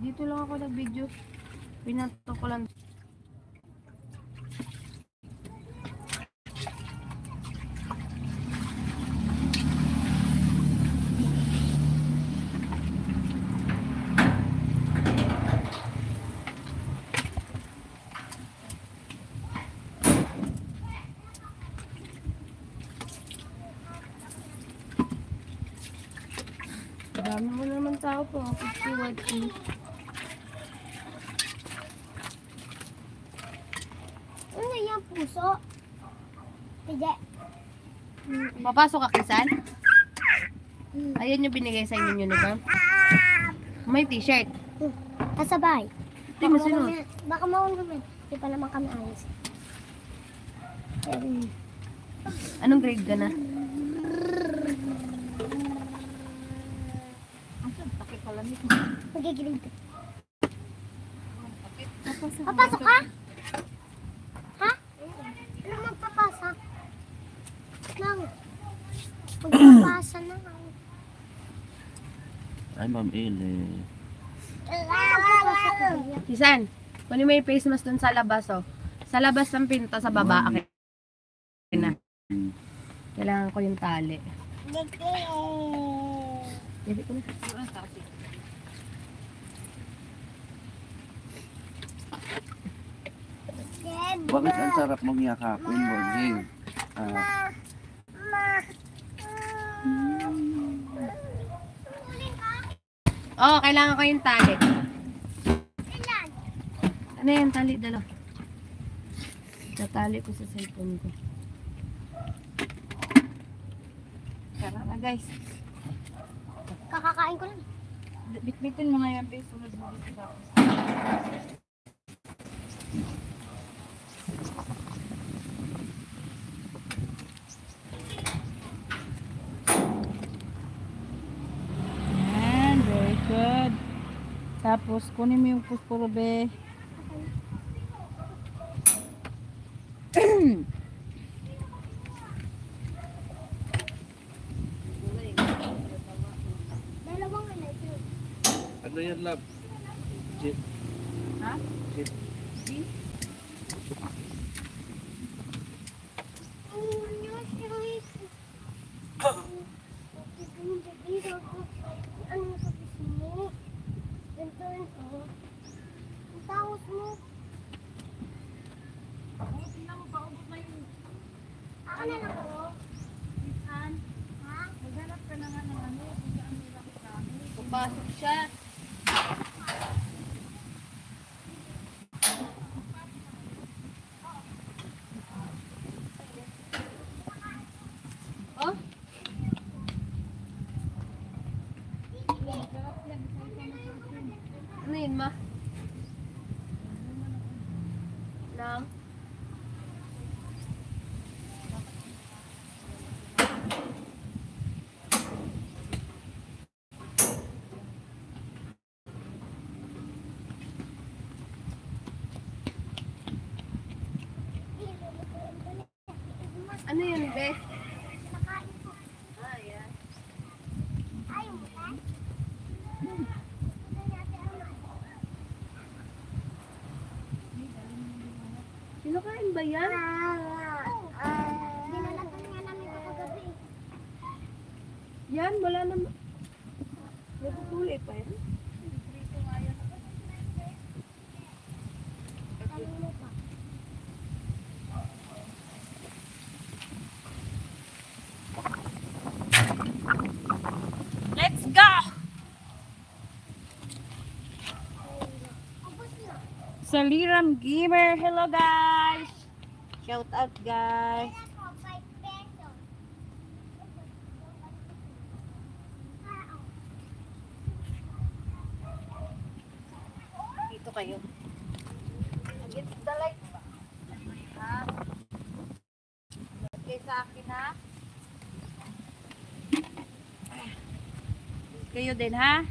Dito lang ako nag-video. Pinato ko lang. Dami mo naman tao po. 50 watching. Ano yung puso? Hindi. Papasok ka, Kisan? Ayan yung binigay sa inyo uniform. May t-shirt. Kasabay. Hindi mo sunod. Baka maunod. Hindi pa naman kami alis. Anong grade ka na? Magigilig. Papasok ka? Ha? Ano magpapasok? Lang. Magpapasa na. Ay, Ma'am Ele. Kisan, kunin mo yung face mask dun sa labas, oh. Sa labas ng pinto, sa baba. Okay na. Kailangan ko yung tali. Dito ko na. Bakit ang sarap mong yakapin, Bonjing? Oh, kailangan ko yung tali. Ano yung tali? Dalo. Tatali ko sa cellphone ko. Tara na, guys. Kakakain ko lang. Bitbitin mo nga yan, please. Sunod mo dito. Yan, very good. Tapos, kunin mo yung puspuro, be. Dalawang ito. Ano yan, love? Chip. Ha? Chip. Ano sa mo? Ganito rin ko. Ang tawag mo. Ako na lang ako. Ha? Maghanap ka na nga ng ano. Papasok siya. Oh? Ano yun, ma? Lang? Ano yun, be? Ah, yan. Ayaw mo ba? Sinakain ba yan? Dinalatan nga namin ito kagabi. Yan, wala naman. Nagpupuli pa yan. Kanino pa? Let's go! Ubus na. Saliram Gamer. Hello, guys! Shout out, guys! Ako, 5 pesos. Dito kayo. Against the light ba? Ha? Okay sa akin, ha? Kayo din, ha?